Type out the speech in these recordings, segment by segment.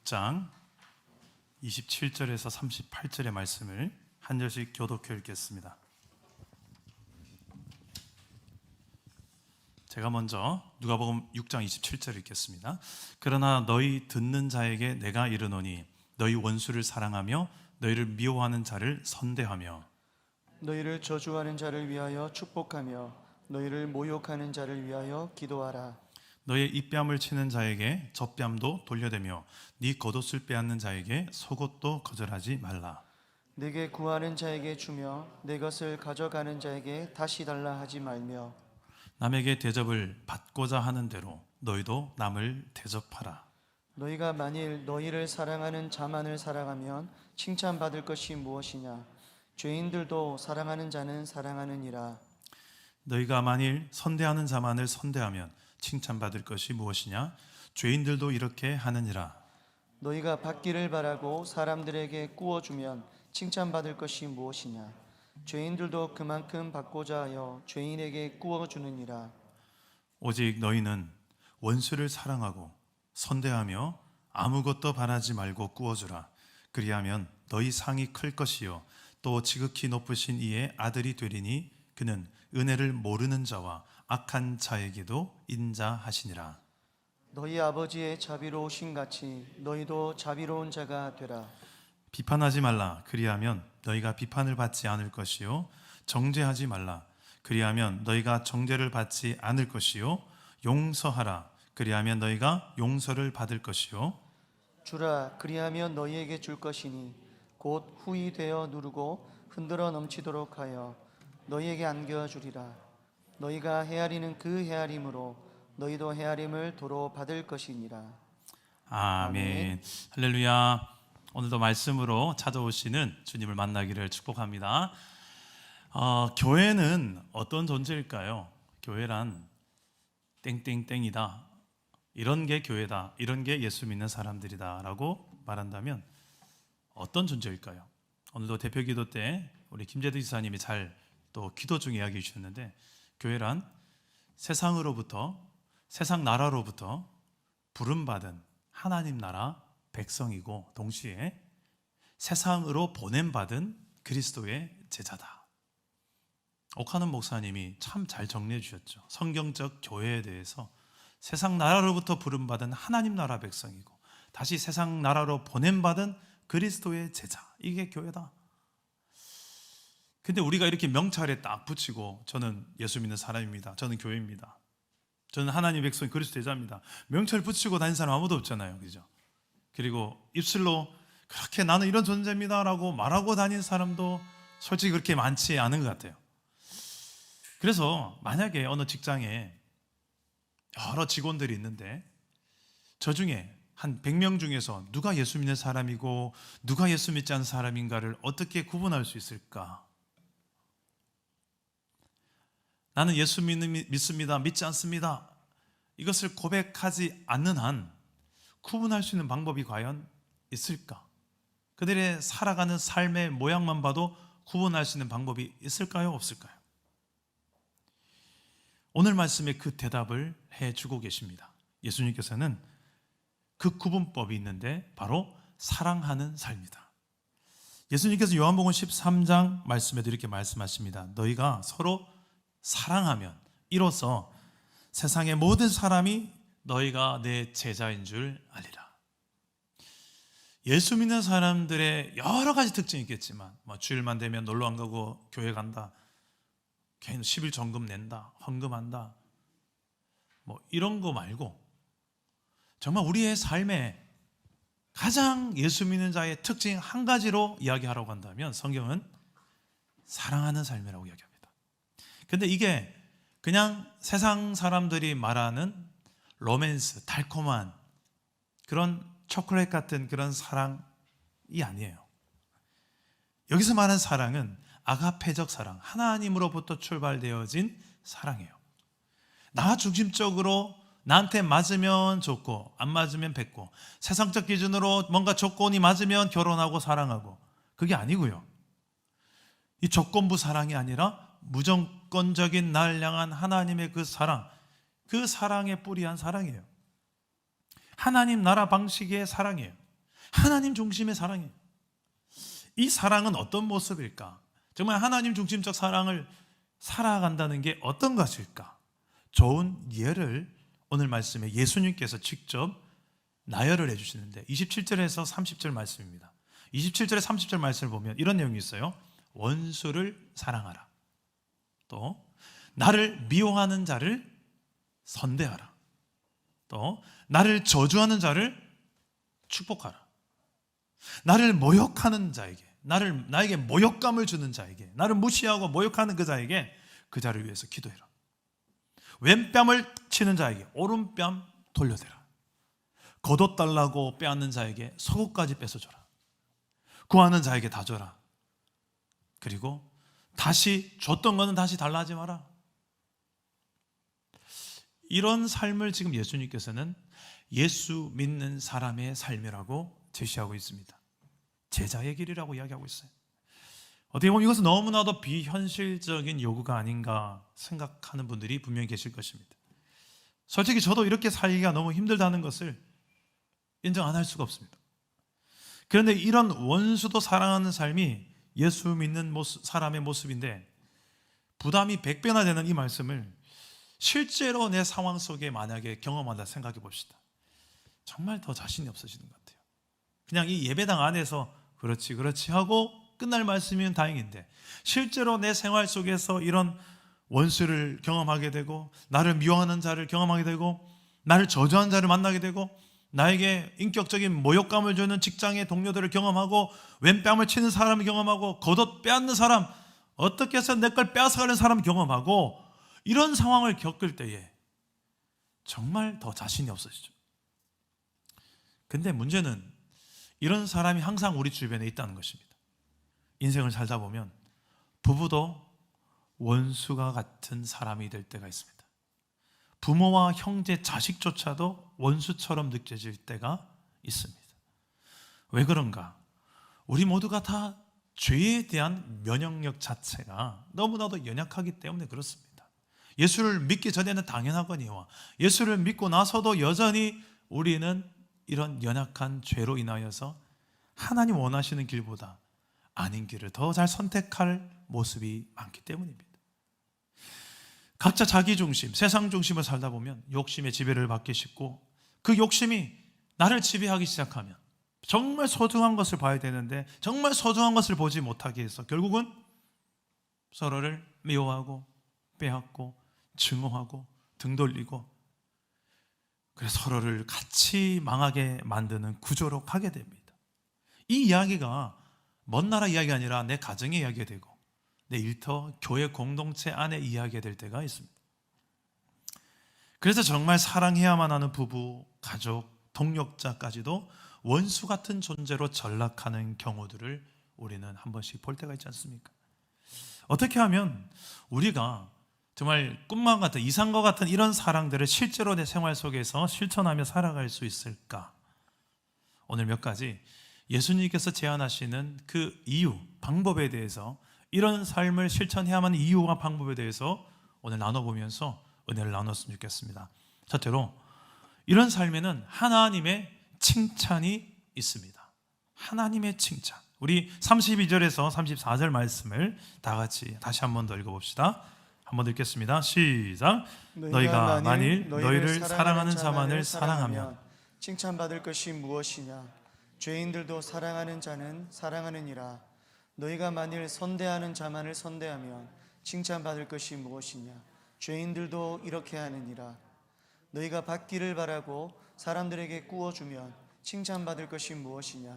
6장 27절에서 38절의 말씀을 한 절씩 교독해 읽겠습니다. 제가 먼저 누가복음 6장 27절 읽겠습니다. 그러나 너희 듣는 자에게 내가 이르노니 너희 원수를 사랑하며 너희를 미워하는 자를 선대하며 너희를 저주하는 자를 위하여 축복하며 너희를 모욕하는 자를 위하여 기도하라. 너의 입뺨을 치는 자에게 젖뺨도 돌려대며 네 겉옷을 빼앗는 자에게 속옷도 거절하지 말라. 내게 구하는 자에게 주며 내 것을 가져가는 자에게 다시 달라 하지 말며 남에게 대접을 받고자 하는 대로 너희도 남을 대접하라. 너희가 만일 너희를 사랑하는 자만을 사랑하면 칭찬받을 것이 무엇이냐? 죄인들도 사랑하는 자는 사랑하느니라. 너희가 만일 선대하는 자만을 선대하면 칭찬받을 것이 무엇이냐? 죄인들도 이렇게 하느니라. 너희가 받기를 바라고 사람들에게 꾸어주면 칭찬받을 것이 무엇이냐? 죄인들도 그만큼 받고자 하여 죄인에게 꾸어주느니라. 오직 너희는 원수를 사랑하고 선대하며 아무것도 바라지 말고 꾸어주라. 그리하면 너희 상이 클 것이요 또 지극히 높으신 이의 아들이 되리니 그는 은혜를 모르는 자와 악한 자에게도 인자하시니라. 너희 아버지의 자비로우신 같이 너희도 자비로운 자가 되라. 비판하지 말라. 그리하면 너희가 비판을 받지 않을 것이요 정죄하지 말라. 그리하면 너희가 정죄를 받지 않을 것이요 용서하라. 그리하면 너희가 용서를 받을 것이요 주라. 그리하면 너희에게 줄 것이니 곧 후히 되어 누르고 흔들어 넘치도록 하여 너희에게 안겨 주리라. 너희가 헤아리는 그 헤아림으로 너희도 헤아림을 도로 받을 것이니라. 아멘. 할렐루야. 오늘도 말씀으로 찾아오시는 주님을 만나기를 축복합니다. 교회는 어떤 존재일까요? 교회란 땡땡땡이다, 이런 게 교회다, 이런 게 예수 믿는 사람들이다 라고 말한다면 어떤 존재일까요? 오늘도 대표기도 때 우리 김재도 지사님이 잘 또 기도 중에 이야기해 주셨는데, 교회란 세상으로부터, 세상 나라로부터 부름받은 하나님 나라 백성이고 동시에 세상으로 보냄받은 그리스도의 제자다. 옥하는 목사님이 참 잘 정리해 주셨죠. 성경적 교회에 대해서 세상 나라로부터 부름받은 하나님 나라 백성이고 다시 세상 나라로 보냄받은 그리스도의 제자, 이게 교회다. 근데 우리가 이렇게 명찰에 딱 붙이고 저는 예수 믿는 사람입니다, 저는 교회입니다, 저는 하나님 백성 그리스도 제자입니다, 명찰 붙이고 다니는 사람 아무도 없잖아요, 그죠? 그리고 입술로 그렇게 나는 이런 존재입니다 라고 말하고 다니는 사람도 솔직히 그렇게 많지 않은 것 같아요. 그래서 만약에 어느 직장에 여러 직원들이 있는데 저 중에 한 100명 중에서 누가 예수 믿는 사람이고 누가 예수 믿지 않는 사람인가를 어떻게 구분할 수 있을까? 나는 예수 믿습니다, 믿지 않습니다, 이것을 고백하지 않는 한 구분할 수 있는 방법이 과연 있을까? 그들의 살아가는 삶의 모양만 봐도 구분할 수 있는 방법이 있을까요? 없을까요? 오늘 말씀에 그 대답을 해주고 계십니다. 예수님께서는 그 구분법이 있는데 바로 사랑하는 삶이다. 예수님께서 요한복음 13장 말씀에도 이렇게 말씀하십니다. 너희가 서로 사랑하면 이로써 세상의 모든 사람이 너희가 내 제자인 줄 알리라. 예수 믿는 사람들의 여러 가지 특징이 있겠지만 주일만 되면 놀러 안 가고 교회 간다, 걔는 10일 정금 낸다, 헌금한다, 이런 거 말고 정말 우리의 삶에 가장 예수 믿는 자의 특징 한 가지로 이야기하라고 한다면 성경은 사랑하는 삶이라고 이야기합니다. 근데 이게 그냥 세상 사람들이 말하는 로맨스, 달콤한 그런 초콜릿 같은 그런 사랑이 아니에요. 여기서 말하는 사랑은 아가페적 사랑, 하나님으로부터 출발되어진 사랑이에요. 나 중심적으로 나한테 맞으면 좋고 안 맞으면 뱉고, 세상적 기준으로 뭔가 조건이 맞으면 결혼하고 사랑하고, 그게 아니고요. 이 조건부 사랑이 아니라 무조건적인 날 향한 하나님의 그 사랑, 그 사랑에 뿌리한 사랑이에요. 하나님 나라 방식의 사랑이에요. 하나님 중심의 사랑이에요. 이 사랑은 어떤 모습일까? 정말 하나님 중심적 사랑을 살아간다는 게 어떤 것일까? 좋은 예를 오늘 말씀에 예수님께서 직접 나열을 해주시는데 27절에서 30절 말씀입니다. 27절에 30절 말씀을 보면 이런 내용이 있어요. 원수를 사랑하라. 또 나를 미워하는 자를 선대하라. 또 나를 저주하는 자를 축복하라. 나를 모욕하는 자에게, 나에게 모욕감을 주는 자에게, 나를 무시하고 모욕하는 그 자에게 그 자를 위해서 기도해라. 왼뺨을 치는 자에게 오른뺨 돌려대라. 겉옷달라고 빼앗는 자에게 속옷까지 뺏어줘라. 구하는 자에게 다 줘라. 그리고 다시 줬던 거는 다시 달라 하지 마라. 이런 삶을 지금 예수님께서는 예수 믿는 사람의 삶이라고 제시하고 있습니다. 제자의 길이라고 이야기하고 있어요. 어떻게 보면 이것은 너무나도 비현실적인 요구가 아닌가 생각하는 분들이 분명히 계실 것입니다. 솔직히 저도 이렇게 살기가 너무 힘들다는 것을 인정 안 할 수가 없습니다. 그런데 이런 원수도 사랑하는 삶이 예수 믿는 사람의 모습인데 부담이 100배나 되는 이 말씀을 실제로 내 상황 속에 만약에 경험한다 생각해 봅시다. 정말 더 자신이 없어지는 것 같아요. 그냥 이 예배당 안에서 그렇지 하고 끝날 말씀이면 다행인데 실제로 내 생활 속에서 이런 원수를 경험하게 되고 나를 미워하는 자를 경험하게 되고 나를 저주하는 자를 만나게 되고 나에게 인격적인 모욕감을 주는 직장의 동료들을 경험하고 왼뺨을 치는 사람을 경험하고 겉옷 빼앗는 사람, 어떻게 해서 내 걸 빼앗아가는 사람을 경험하고 이런 상황을 겪을 때에 정말 더 자신이 없어지죠. 근데 문제는 이런 사람이 항상 우리 주변에 있다는 것입니다. 인생을 살다 보면 부부도 원수가 같은 사람이 될 때가 있습니다. 부모와 형제, 자식조차도 원수처럼 느껴질 때가 있습니다. 왜 그런가? 우리 모두가 다 죄에 대한 면역력 자체가 너무나도 연약하기 때문에 그렇습니다. 예수를 믿기 전에는 당연하거니와 예수를 믿고 나서도 여전히 우리는 이런 연약한 죄로 인하여서 하나님 원하시는 길보다 아닌 길을 더 잘 선택할 모습이 많기 때문입니다. 각자 자기 중심, 세상 중심을 살다 보면 욕심의 지배를 받기 쉽고 그 욕심이 나를 지배하기 시작하면 정말 소중한 것을 봐야 되는데 정말 소중한 것을 보지 못하게 해서 결국은 서로를 미워하고 빼앗고 증오하고 등 돌리고 그래서 서로를 같이 망하게 만드는 구조로 가게 됩니다. 이 이야기가 먼 나라 이야기가 아니라 내 가정의 이야기가 되고 내 일터, 교회 공동체 안에 이야기가 될 때가 있습니다. 그래서 정말 사랑해야만 하는 부부, 가족, 동력자까지도 원수 같은 존재로 전락하는 경우들을 우리는 한 번씩 볼 때가 있지 않습니까? 어떻게 하면 우리가 정말 꿈만 같은 이상과 같은 이런 사랑들을 실제로 내 생활 속에서 실천하며 살아갈 수 있을까? 오늘 몇 가지 예수님께서 제안하시는 그 이유, 방법에 대해서 이런 삶을 실천해야만 하는 이유와 방법에 대해서 오늘 나눠보면서 은혜를 나눴으면 좋겠습니다. 첫째로 이런 삶에는 하나님의 칭찬이 있습니다. 하나님의 칭찬. 우리 32절에서 34절 말씀을 다 같이 다시 한 번 더 읽어봅시다. 한 번 더 읽겠습니다. 시작. 너희가 만일 너희를 사랑하는 자만을 사랑하면 칭찬받을 것이 무엇이냐? 죄인들도 사랑하는 자는 사랑하느니라. 너희가 만일 선대하는 자만을 선대하면 칭찬받을 것이 무엇이냐? 죄인들도 이렇게 하느니라. 너희가 받기를 바라고 사람들에게 구워주면 칭찬받을 것이 무엇이냐?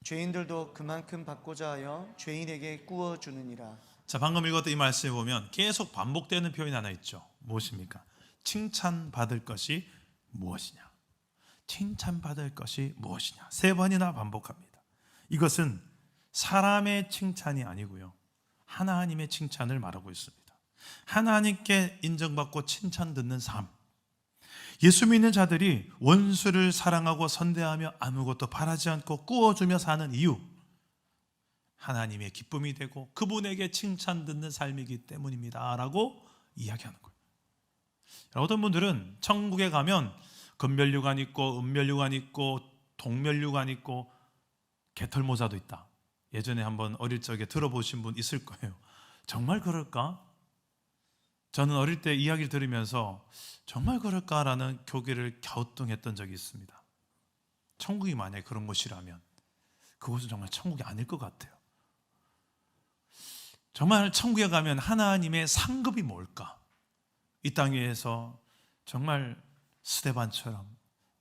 죄인들도 그만큼 받고자 하여 죄인에게 구워주느니라. 자, 방금 읽었던 이 말씀에 보면 계속 반복되는 표현이 하나 있죠. 무엇입니까? 칭찬받을 것이 무엇이냐? 칭찬받을 것이 무엇이냐? 3번이나 반복합니다. 이것은 사람의 칭찬이 아니고요, 하나님의 칭찬을 말하고 있습니다. 하나님께 인정받고 칭찬 듣는 삶. 예수 믿는 자들이 원수를 사랑하고 선대하며 아무것도 바라지 않고 꾸어주며 사는 이유, 하나님의 기쁨이 되고 그분에게 칭찬 듣는 삶이기 때문입니다 라고 이야기하는 거예요. 어떤 분들은 천국에 가면 금면류관 있고 은면류관 있고 동면류관 있고 개털모자도 있다. 예전에 한번 어릴 적에 들어보신 분 있을 거예요. 정말 그럴까? 저는 어릴 때 이야기를 들으면서 정말 그럴까라는 교기를 갸우뚱했던 적이 있습니다. 천국이 만약에 그런 곳이라면 그곳은 정말 천국이 아닐 것 같아요. 정말 천국에 가면 하나님의 상급이 뭘까? 이 땅 위에서 정말 스데반처럼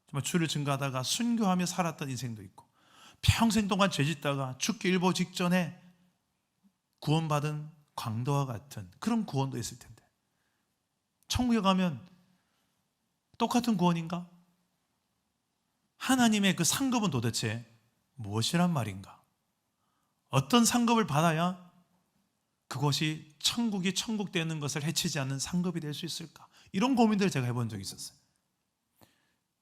정말 주를 증거하다가 순교하며 살았던 인생도 있고, 평생 동안 죄짓다가 죽기 일보 직전에 구원받은 광도와 같은 그런 구원도 있을 텐데, 천국에 가면 똑같은 구원인가? 하나님의 그 상급은 도대체 무엇이란 말인가? 어떤 상급을 받아야 그것이 천국이 천국 되는 것을 해치지 않는 상급이 될 수 있을까? 이런 고민들을 제가 해본 적이 있었어요.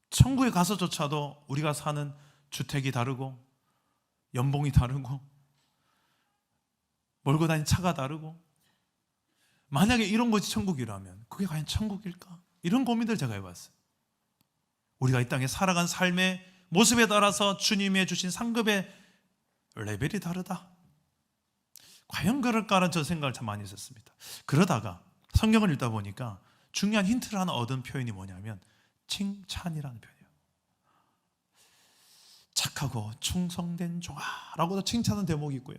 천국에 가서조차도 우리가 사는 주택이 다르고 연봉이 다르고 몰고 다니는 차가 다르고, 만약에 이런 것이 천국이라면 그게 과연 천국일까? 이런 고민들을 제가 해봤어요. 우리가 이 땅에 살아간 삶의 모습에 따라서 주님이 주신 상급의 레벨이 다르다. 과연 그럴까라는 저 생각을 참 많이 했었습니다. 그러다가 성경을 읽다 보니까 중요한 힌트를 하나 얻은 표현이 뭐냐면 칭찬이라는 표현이에요. 착하고 충성된 종아라고도 칭찬하는 대목이 있고요.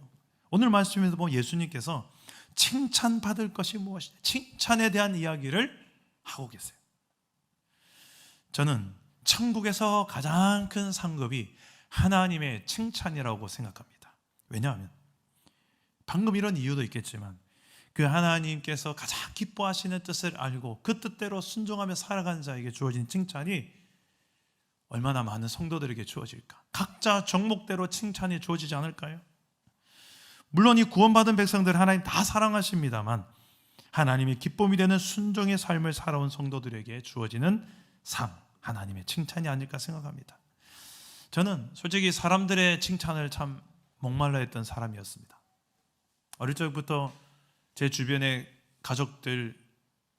오늘 말씀에서 보면 예수님께서 칭찬받을 것이 무엇이냐, 칭찬에 대한 이야기를 하고 계세요. 저는 천국에서 가장 큰 상급이 하나님의 칭찬이라고 생각합니다. 왜냐하면 방금 이런 이유도 있겠지만 그 하나님께서 가장 기뻐하시는 뜻을 알고 그 뜻대로 순종하며 살아가는 자에게 주어진 칭찬이 얼마나 많은 성도들에게 주어질까? 각자 종목대로 칭찬이 주어지지 않을까요? 물론 이 구원받은 백성들 하나님 다 사랑하십니다만 하나님이 기쁨이 되는 순종의 삶을 살아온 성도들에게 주어지는 상, 하나님의 칭찬이 아닐까 생각합니다. 저는 솔직히 사람들의 칭찬을 참 목말라 했던 사람이었습니다. 어릴 적부터 제 주변의 가족들,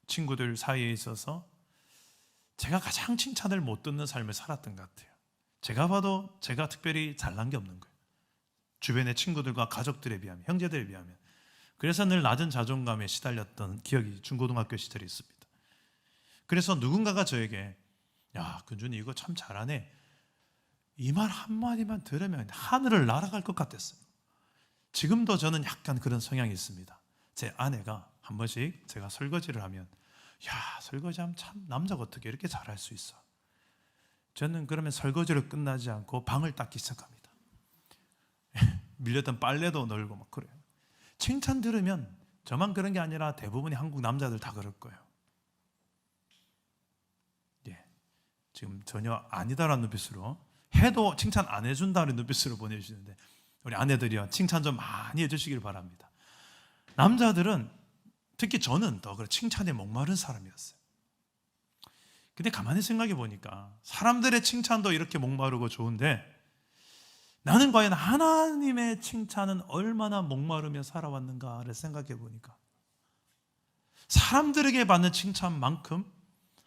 친구들 사이에 있어서 제가 가장 칭찬을 못 듣는 삶을 살았던 것 같아요. 제가 봐도 제가 특별히 잘난 게 없는 거예요. 주변의 친구들과 가족들에 비하면, 형제들에 비하면. 그래서 늘 낮은 자존감에 시달렸던 기억이 중고등학교 시절에 있습니다. 그래서 누군가가 저에게 야, 근준이 이거 참 잘하네, 이 말 한마디만 들으면 하늘을 날아갈 것 같았어요. 지금도 저는 약간 그런 성향이 있습니다. 제 아내가 한 번씩 제가 설거지를 하면 야, 설거지하면 참 남자가 어떻게 이렇게 잘할 수 있어. 저는 그러면 설거지를 끝나지 않고 방을 닦기 시작합니다. 밀렸던 빨래도 널고 막 그래요. 칭찬 들으면 저만 그런 게 아니라 대부분의 한국 남자들 다 그럴 거예요. 예, 지금 전혀 아니다라는 눈빛으로, 해도 칭찬 안 해준다는 눈빛으로 보내주시는데 우리 아내들이요, 칭찬 좀 많이 해주시길 바랍니다. 남자들은, 특히 저는 더 그런 칭찬에 목마른 사람이었어요. 근데 가만히 생각해 보니까 사람들의 칭찬도 이렇게 목마르고 좋은데 나는 과연 하나님의 칭찬은 얼마나 목마르며 살아왔는가를 생각해 보니까 사람들에게 받는 칭찬만큼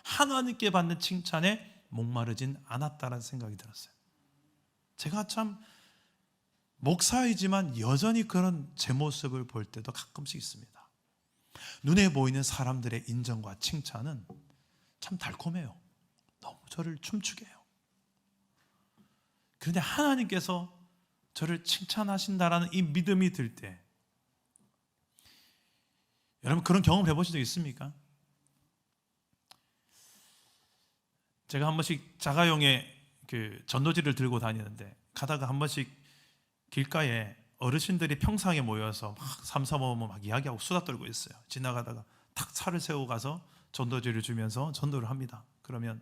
하나님께 받는 칭찬에 목마르진 않았다는 생각이 들었어요. 제가 참 목사이지만 여전히 그런 제 모습을 볼 때도 가끔씩 있습니다. 눈에 보이는 사람들의 인정과 칭찬은 참 달콤해요. 너무 저를 춤추게 해요. 그런데 하나님께서 저를 칭찬하신다라는 이 믿음이 들 때, 여러분 그런 경험 해보신 적 있습니까? 제가 한 번씩 자가용의 그 전도지를 들고 다니는데 가다가 한 번씩 길가에 어르신들이 평상에 모여서 막 삼삼오오 막 이야기하고 수다 떨고 있어요. 지나가다가 탁 차를 세우고 가서 전도지를 주면서 전도를 합니다. 그러면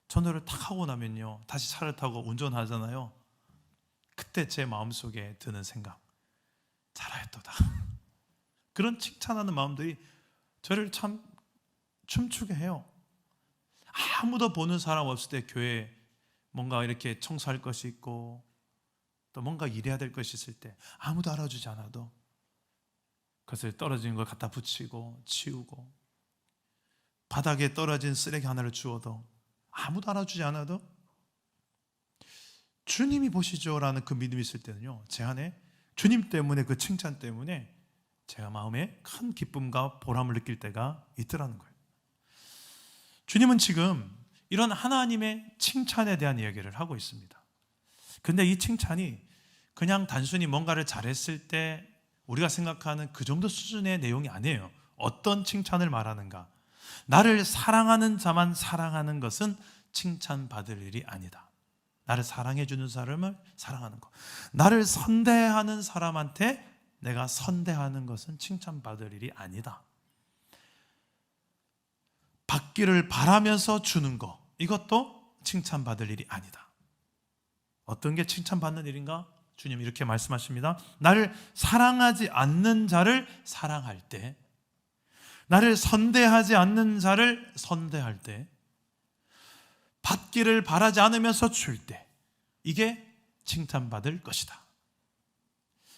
전도를 탁 하고 나면요, 다시 차를 타고 운전하잖아요. 그때 제 마음속에 드는 생각, 잘하였도다. 그런 칭찬하는 마음들이 저를 참 춤추게 해요. 아무도 보는 사람 없을 때 교회에 뭔가 이렇게 청소할 것이 있고 또 뭔가 일해야 될 것이 있을 때 아무도 알아주지 않아도 그것을 떨어진 걸 갖다 붙이고 치우고, 바닥에 떨어진 쓰레기 하나를 주워도 아무도 알아주지 않아도 주님이 보시죠라는 그 믿음이 있을 때는요, 제 안에 주님 때문에, 그 칭찬 때문에 제가 마음에 큰 기쁨과 보람을 느낄 때가 있더라는 거예요. 주님은 지금 이런 하나님의 칭찬에 대한 이야기를 하고 있습니다. 근데 이 칭찬이 그냥 단순히 뭔가를 잘했을 때 우리가 생각하는 그 정도 수준의 내용이 아니에요. 어떤 칭찬을 말하는가? 나를 사랑하는 자만 사랑하는 것은 칭찬받을 일이 아니다. 나를 사랑해 주는 사람을 사랑하는 것, 나를 선대하는 사람한테 내가 선대하는 것은 칭찬받을 일이 아니다. 받기를 바라면서 주는 것, 이것도 칭찬받을 일이 아니다. 어떤 게 칭찬받는 일인가? 주님 이렇게 말씀하십니다. 나를 사랑하지 않는 자를 사랑할 때, 나를 선대하지 않는 자를 선대할 때, 받기를 바라지 않으면서 줄 때, 이게 칭찬받을 것이다.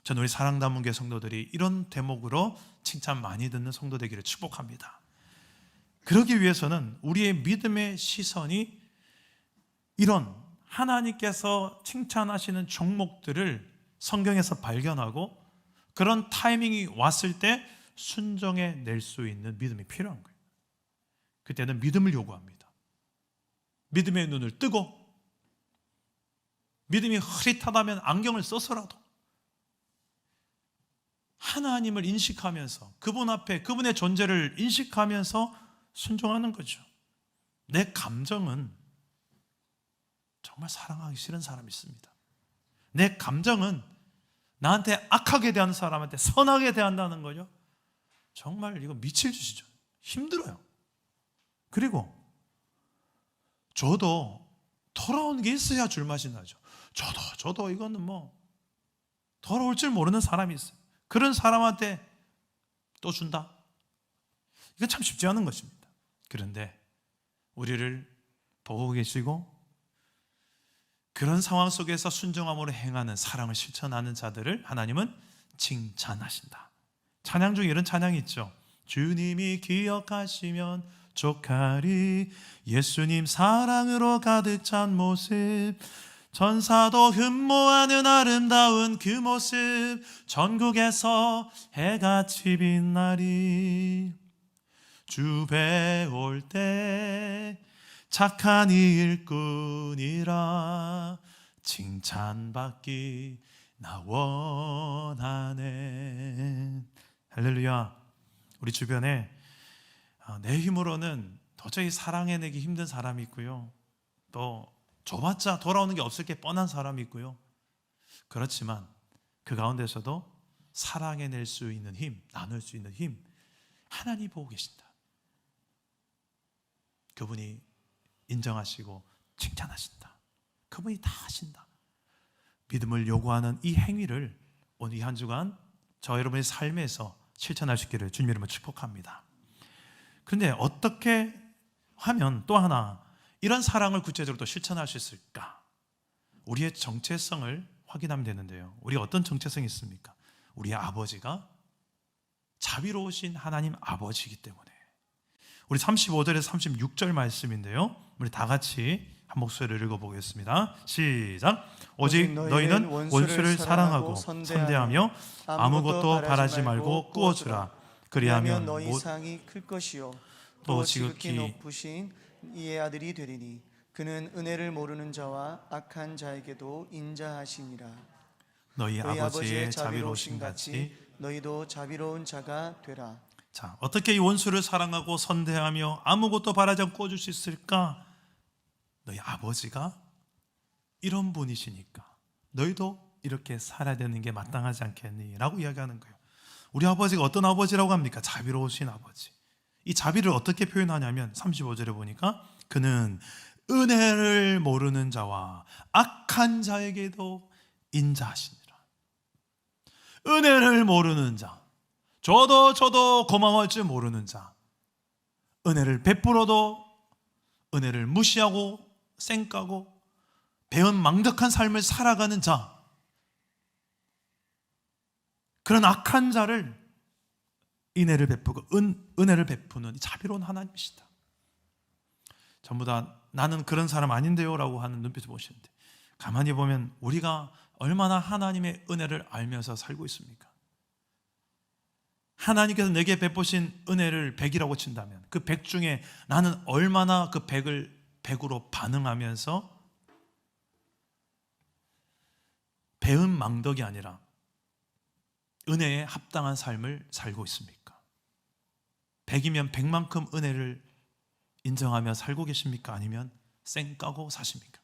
저는 우리 사랑담문교회 성도들이 이런 대목으로 칭찬 많이 듣는 성도 되기를 축복합니다. 그러기 위해서는 우리의 믿음의 시선이 이런 하나님께서 칭찬하시는 종목들을 성경에서 발견하고 그런 타이밍이 왔을 때 순종해 낼 수 있는 믿음이 필요한 거예요. 그때는 믿음을 요구합니다. 믿음의 눈을 뜨고, 믿음이 흐릿하다면 안경을 써서라도 하나님을 인식하면서, 그분 앞에 그분의 존재를 인식하면서 순종하는 거죠. 내 감정은 정말 사랑하기 싫은 사람이 있습니다. 내 감정은 나한테 악하게 대하는 사람한테 선하게 대한다는 거죠. 정말 이거 미칠 짓이죠. 힘들어요. 그리고 저도 돌아오는 게 있어야 줄맛이 나죠. 저도 이거는 뭐 돌아올 줄 모르는 사람이 있어요. 그런 사람한테 또 준다? 이건 참 쉽지 않은 것입니다. 그런데 우리를 보고 계시고 그런 상황 속에서 순종함으로 행하는, 사랑을 실천하는 자들을 하나님은 칭찬하신다. 찬양 중에 이런 찬양이 있죠. 주님이 기억하시면 족하리, 예수님 사랑으로 가득 찬 모습, 전사도 흠모하는 아름다운 그 모습, 전국에서 해같이 빛나리. 주 배울 때 착한 일꾼이라 칭찬받기 나 원하네. 할렐루야. 우리 주변에 내 힘으로는 도저히 사랑해내기 힘든 사람이 있고요, 또 줘봤자 돌아오는 게 없을 게 뻔한 사람이 있고요. 그렇지만 그 가운데서도 사랑해낼 수 있는 힘, 나눌 수 있는 힘, 하나님 보고 계신다. 그분이 인정하시고 칭찬하신다. 그분이 다 하신다. 믿음을 요구하는 이 행위를 오늘 이 한 주간 저 여러분의 삶에서 실천할 수 있기를 주님 이름으로 축복합니다. 그런데 어떻게 하면 또 하나 이런 사랑을 구체적으로 또 실천할 수 있을까? 우리의 정체성을 확인하면 되는데요, 우리가 어떤 정체성이 있습니까? 우리의 아버지가 자비로우신 하나님 아버지이기 때문에. 우리 35절에서 36절 말씀인데요, 우리 다 같이 한 목소리를 읽어보겠습니다. 시작. 오직 너희는 원수를 사랑하고 선대하며 아무것도 바라지 말고 꾸어주라. 그리하면 너희 상이 클 것이요 또 또 지극히 지극히 높으신 이의 아들이 되리니 그는 은혜를 모르는 자와 악한 자에게도 인자하시니라. 너희 너희 아버지의 자비로우신 같이. 너희도 자비로운 자가 되라. 자, 어떻게 이 원수를 사랑하고 선대하며 아무것도 바라지 않고 꾸어줄 수 있을까? 너희 아버지가 이런 분이시니까 너희도 이렇게 살아야 되는 게 마땅하지 않겠니? 라고 이야기하는 거예요. 우리 아버지가 어떤 아버지라고 합니까? 자비로우신 아버지. 이 자비를 어떻게 표현하냐면 35절에 보니까 그는 은혜를 모르는 자와 악한 자에게도 인자하시니라. 은혜를 모르는 자, 저도 고마워할 줄 모르는 자, 은혜를 베풀어도 은혜를 무시하고 쌩까고 배은망덕한 삶을 살아가는 자, 그런 악한 자를 은혜를 베푸고 은혜를 베푸는 자비로운 하나님이시다. 전부 다 나는 그런 사람 아닌데요 라고 하는 눈빛을 보시는데, 가만히 보면 우리가 얼마나 하나님의 은혜를 알면서 살고 있습니까? 하나님께서 내게 베푸신 은혜를 100이라고 친다면 그 100 중에 나는 얼마나 그 100을 100으로 반응하면서 배은 망덕이 아니라 은혜에 합당한 삶을 살고 있습니까? 100이면 100만큼 은혜를 인정하며 살고 계십니까? 아니면 쌩 까고 사십니까?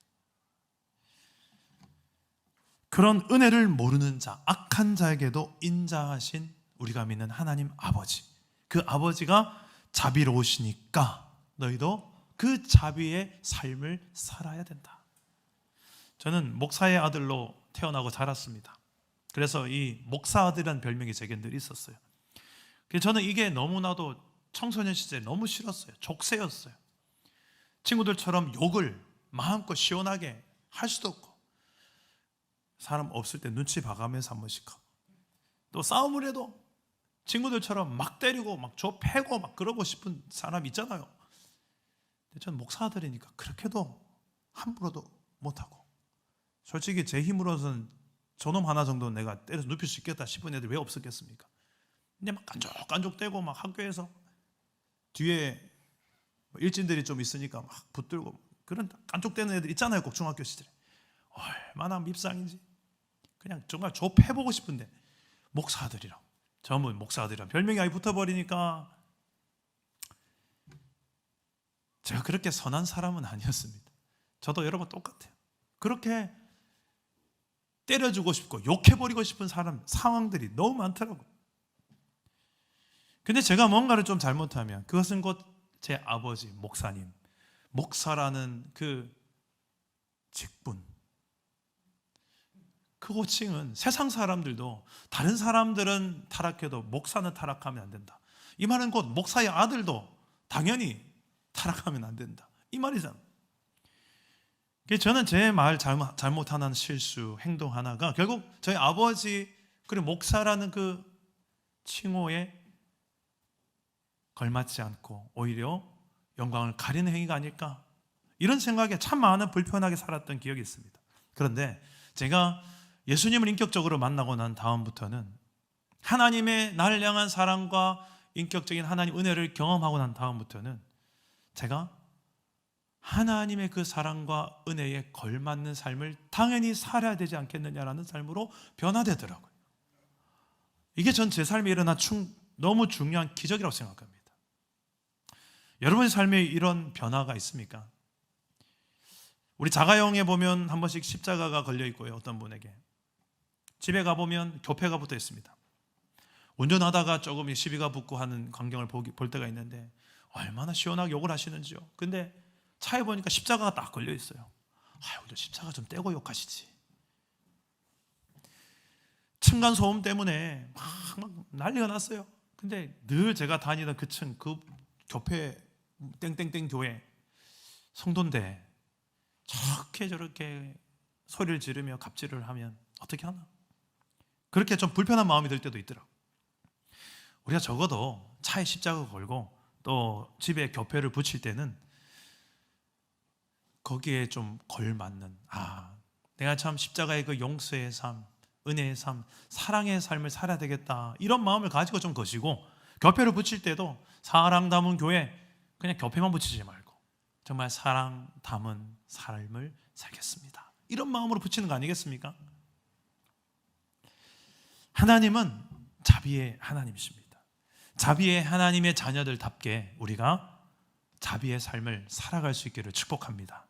그런 은혜를 모르는 자, 악한 자에게도 인자하신 우리가 믿는 하나님 아버지, 그 아버지가 자비로우시니까 너희도 그 자비의 삶을 살아야 된다. 저는 목사의 아들로 태어나고 자랐습니다. 그래서 이 목사 아들이라는 별명이 제게 늘 있었어요. 저는 이게 너무나도 청소년 시절에 너무 싫었어요. 족쇄였어요. 친구들처럼 욕을 마음껏 시원하게 할 수도 없고, 사람 없을 때 눈치 봐가면서 한 번씩 하고, 또 싸움을 해도 친구들처럼 막 때리고 막 줘 패고 막 그러고 싶은 사람 있잖아요. 근데 저는 목사 아들이니까 그렇게도 함부로도 못하고, 솔직히 제 힘으로서는 저놈 하나 정도는 내가 때려서 눕힐 수 있겠다 싶은 애들 왜 없었겠습니까? 근데 막 깐족깐족대고 막 학교에서 뒤에 일진들이 좀 있으니까 막 붙들고 그런 깐족대는 애들 있잖아요. 꼭 중학교 시절에 얼마나 밉상인지. 그냥 정말 좁혀보고 싶은데 목사 아들이라고, 전부 목사 아들이라고 별명이 아예 붙어버리니까 제가 그렇게 선한 사람은 아니었습니다. 저도 여러분 똑같아요. 그렇게 때려주고 싶고 욕해버리고 싶은 상황들이 너무 많더라고요. 근데 제가 뭔가를 좀 잘못하면 그것은 곧 제 아버지 목사님, 목사라는 그 직분, 그 호칭은 세상 사람들도, 다른 사람들은 타락해도 목사는 타락하면 안 된다, 이 말은 곧 목사의 아들도 당연히 타락하면 안 된다, 이 말이잖아요. 저는 제 말 잘못하는 실수, 행동 하나가 결국 저희 아버지 그리고 목사라는 그 칭호에 걸맞지 않고 오히려 영광을 가리는 행위가 아닐까, 이런 생각에 참 많은 불편하게 살았던 기억이 있습니다. 그런데 제가 예수님을 인격적으로 만나고 난 다음부터는, 하나님의 나를 향한 사랑과 인격적인 하나님 은혜를 경험하고 난 다음부터는 제가 하나님의 그 사랑과 은혜에 걸맞는 삶을 당연히 살아야 되지 않겠느냐라는 삶으로 변화되더라고요. 이게 전 제 삶에 일어난 너무 중요한 기적이라고 생각합니다. 여러분의 삶에 이런 변화가 있습니까? 우리 자가용에 보면 한 번씩 십자가가 걸려 있고요. 어떤 분에게 집에 가보면 교패가 붙어 있습니다. 운전하다가 조금 시비가 붙고 하는 광경을 볼 때가 있는데 얼마나 시원하게 욕을 하시는지요. 근데 차에 보니까 십자가가 딱 걸려 있어요. 오늘 십자가 좀 떼고 욕하시지. 층간소음 때문에 막 난리가 났어요. 근데 늘 제가 다니던 그 교회 땡땡땡 교회 성도인데 저렇게 소리를 지르며 갑질을 하면 어떻게 하나? 그렇게 좀 불편한 마음이 들 때도 있더라고요. 우리가 적어도 차에 십자가 걸고 또 집에 교패를 붙일 때는 거기에 좀 걸맞는, 내가 참 십자가의 그 용서의 삶, 은혜의 삶, 사랑의 삶을 살아야 되겠다, 이런 마음을 가지고 좀 거시고, 교패를 붙일 때도 사랑 담은 교회, 그냥 교패만 붙이지 말고 정말 사랑 담은 삶을 살겠습니다, 이런 마음으로 붙이는 거 아니겠습니까? 하나님은 자비의 하나님이십니다. 자비의 하나님의 자녀들답게 우리가 자비의 삶을 살아갈 수 있기를 축복합니다.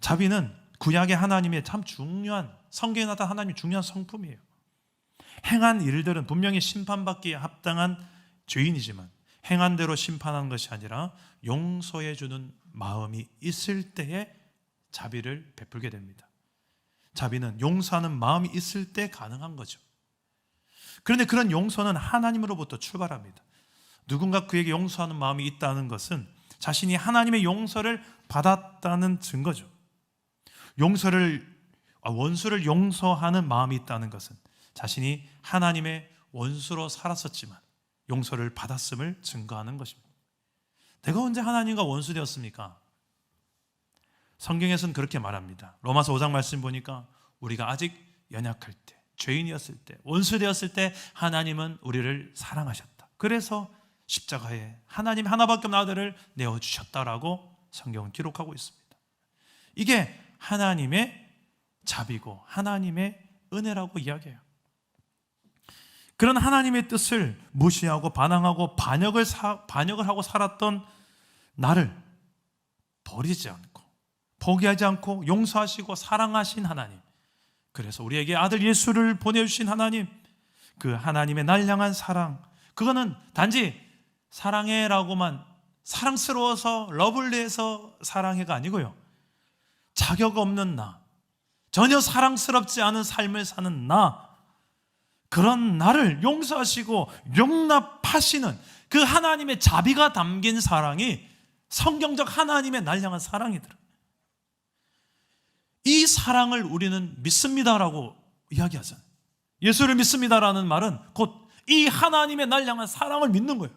자비는 구약의 하나님의 참 중요한, 성경에 나타난 하나님의 중요한 성품이에요. 행한 일들은 분명히 심판받기에 합당한 죄인이지만 행한 대로 심판하는 것이 아니라 용서해 주는 마음이 있을 때에 자비를 베풀게 됩니다. 자비는 용서하는 마음이 있을 때 가능한 거죠. 그런데 그런 용서는 하나님으로부터 출발합니다. 누군가 그에게 용서하는 마음이 있다는 것은 자신이 하나님의 용서를 받았다는 증거죠. 원수를 용서하는 마음이 있다는 것은 자신이 하나님의 원수로 살았었지만 용서를 받았음을 증거하는 것입니다. 내가 언제 하나님과 원수 되었습니까? 성경에서는 그렇게 말합니다. 로마서 5장 말씀 보니까 우리가 아직 연약할 때, 죄인이었을 때, 원수되었을 때 하나님은 우리를 사랑하셨다. 그래서 십자가에 하나님 하나밖에 없는 아들을 내어주셨다라고 성경은 기록하고 있습니다. 이게 하나님의 자비고 하나님의 은혜라고 이야기해요. 그런 하나님의 뜻을 무시하고 반항하고 반역을 하고 살았던 나를 버리지 않고 포기하지 않고 용서하시고 사랑하신 하나님, 그래서 우리에게 아들 예수를 보내주신 하나님, 그 하나님의 날 향한 사랑, 그거는 단지 사랑해라고만, 사랑스러워서 러블리해서 사랑해가 아니고요, 자격 없는 나, 전혀 사랑스럽지 않은 삶을 사는 나, 그런 나를 용서하시고 용납하시는 그 하나님의 자비가 담긴 사랑이 성경적 하나님의 날 향한 사랑이더라. 이 사랑을 우리는 믿습니다라고 이야기하잖아요. 예수를 믿습니다라는 말은 곧 이 하나님의 날 향한 사랑을 믿는 거예요.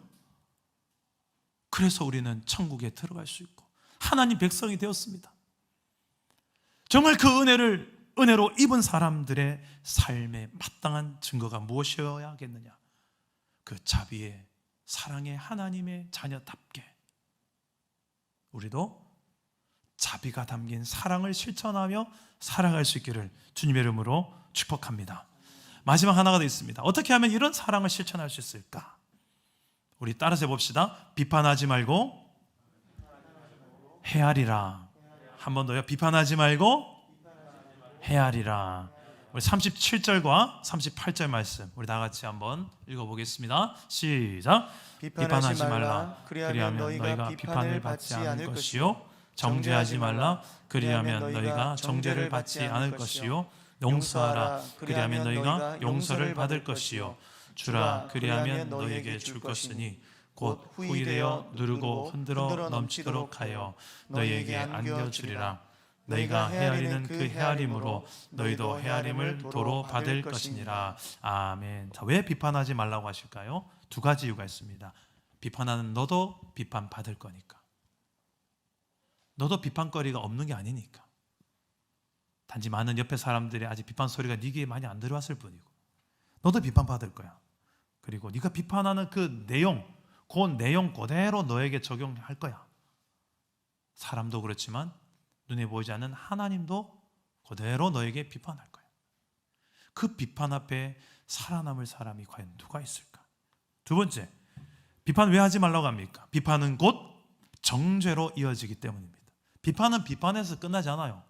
그래서 우리는 천국에 들어갈 수 있고 하나님 백성이 되었습니다. 정말 그 은혜로 입은 사람들의 삶에 마땅한 증거가 무엇이어야겠느냐? 그 자비의 사랑의 하나님의 자녀답게 우리도 자비가 담긴 사랑을 실천하며 살아갈 수 있기를 주님의 이름으로 축복합니다. 마지막 하나가 더 있습니다. 어떻게 하면 이런 사랑을 실천할 수 있을까? 우리 따라서 해봅시다. 비판하지 말고 헤아리라. 한 번 더요. 비판하지 말고 헤아리라. 우리 37절과 38절 말씀 우리 다 같이 한번 읽어보겠습니다. 시작. 비판하지 말라. 그리하면 너희가 비판을 받지 않을 것이요, 정죄하지 말라. 그리하면 너희가 정죄를 받지 않을 것이요, 용서하라. 그리하면 너희가 용서를 받을 것이요, 주라. 그리하면 너희에게 줄 것이니 곧 후이되어 누르고 흔들어 넘치도록 하여 너희에게 안겨주리라. 너희가 헤아리는 그 헤아림으로 너희도 헤아림을 도로 받을 것이니라. 아멘. 자, 왜 비판하지 말라고 하실까요? 두 가지 이유가 있습니다. 비판하는 너도 비판받을 거니까. 너도 비판거리가 없는 게 아니니까. 단지 많은 옆에 사람들이 아직 비판 소리가 네 귀에 많이 안 들어왔을 뿐이고, 너도 비판받을 거야. 그리고 네가 비판하는 그 내용 그대로 너에게 적용할 거야. 사람도 그렇지만 눈에 보이지 않는 하나님도 그대로 너에게 비판할 거야. 그 비판 앞에 살아남을 사람이 과연 누가 있을까? 두 번째, 비판 왜 하지 말라고 합니까? 비판은 곧 정죄로 이어지기 때문입니다. 비판은 비판에서 끝나지 않아요.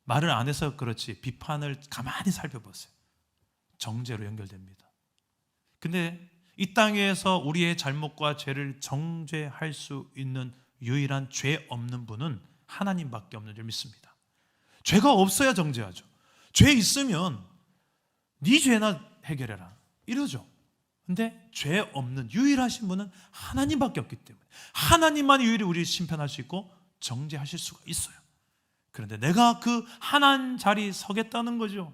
말을 안 해서 그렇지 비판을 가만히 살펴보세요. 정죄로 연결됩니다. 근데 이 땅에서 우리의 잘못과 죄를 정죄할 수 있는 유일한 죄 없는 분은 하나님밖에 없는 줄 믿습니다. 죄가 없어야 정죄하죠. 죄 있으면 네 죄나 해결해라 이러죠. 근데 죄 없는 유일하신 분은 하나님밖에 없기 때문에 하나님만이 유일히 우리를 심판할 수 있고 정죄하실 수가 있어요. 그런데 내가 그 하나님 자리에 서겠다는 거죠.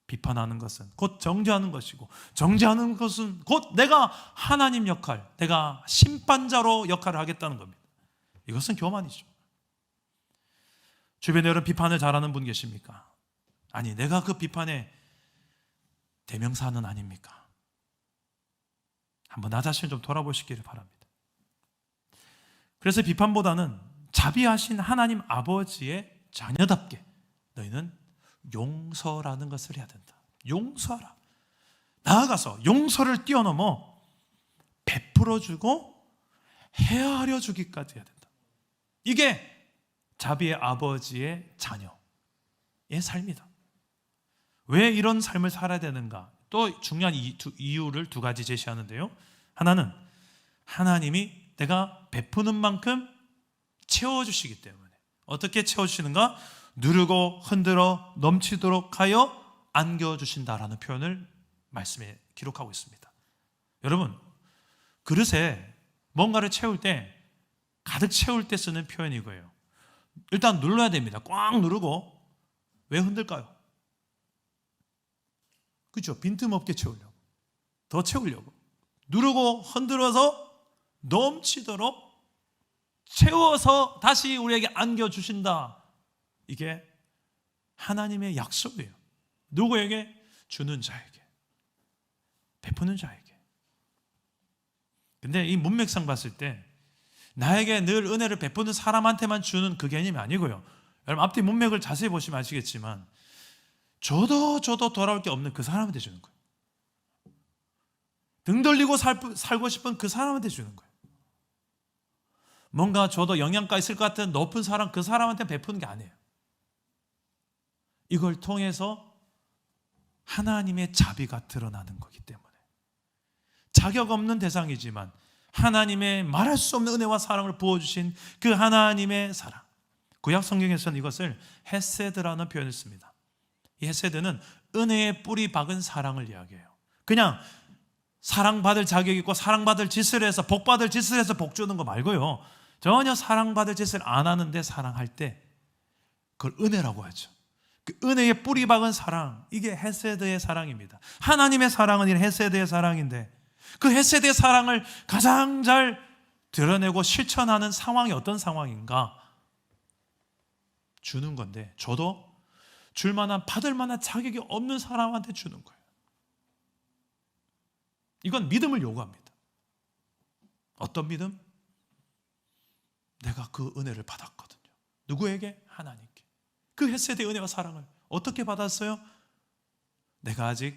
비판하는 것은 곧 정죄하는 것이고, 정죄하는 것은 곧 내가 하나님 역할, 내가 심판자로 역할을 하겠다는 겁니다. 이것은 교만이죠. 주변에 여러분 비판을 잘하는 분 계십니까? 아니, 내가 그 비판의 대명사는 아닙니까? 한번 나 자신을 좀 돌아보시기를 바랍니다. 그래서 비판보다는 자비하신 하나님 아버지의 자녀답게 너희는 용서라는 것을 해야 된다. 용서하라. 나아가서 용서를 뛰어넘어 베풀어주고 헤아려 주기까지 해야 된다. 이게 자비의 아버지의 자녀의 삶이다. 왜 이런 삶을 살아야 되는가? 또 중요한 이유를 두 가지 제시하는데요. 하나는 하나님이 내가 베푸는 만큼 채워주시기 때문에. 어떻게 채워주시는가? 누르고 흔들어 넘치도록 하여 안겨주신다라는 표현을 말씀에 기록하고 있습니다. 여러분, 그릇에 뭔가를 채울 때, 가득 채울 때 쓰는 표현이 이거예요. 일단 눌러야 됩니다. 꽉 누르고. 왜 흔들까요? 그렇죠? 빈틈없게 채우려고, 더 채우려고 누르고 흔들어서 넘치도록 채워서 다시 우리에게 안겨주신다. 이게 하나님의 약속이에요. 누구에게? 주는 자에게, 베푸는 자에게. 근데 이 문맥상 봤을 때 나에게 늘 은혜를 베푸는 사람한테만 주는 그 개념이 아니고요. 여러분 앞뒤 문맥을 자세히 보시면 아시겠지만 저도 돌아올 게 없는 그 사람한테 주는 거예요. 등 돌리고 살고 싶은 그 사람한테 주는 거예요. 뭔가 저도 영양가 있을 것 같은 높은 사람, 그 사람한테 베푸는 게 아니에요. 이걸 통해서 하나님의 자비가 드러나는 거기 때문에 자격 없는 대상이지만 하나님의 말할 수 없는 은혜와 사랑을 부어주신 그 하나님의 사랑. 구약 성경에서는 이것을 헤세드라는 표현을 씁니다. 이 헤세드는 은혜의 뿌리 박은 사랑을 이야기해요. 그냥 사랑받을 자격 있고 사랑받을 짓을 해서 복받을 짓을 해서 복 주는 거 말고요, 전혀 사랑받을 짓을 안 하는데 사랑할 때 그걸 은혜라고 하죠. 그 은혜의 뿌리 박은 사랑, 이게 헤세드의 사랑입니다. 하나님의 사랑은 이 헤세드의 사랑인데 그 헤세드의 사랑을 가장 잘 드러내고 실천하는 상황이 어떤 상황인가? 주는 건데 저도 줄 만한, 받을 만한 자격이 없는 사람한테 주는 거예요. 이건 믿음을 요구합니다. 어떤 믿음? 내가 그 은혜를 받았거든요. 누구에게? 하나님께. 그 헤세드의 은혜와 사랑을 어떻게 받았어요? 내가 아직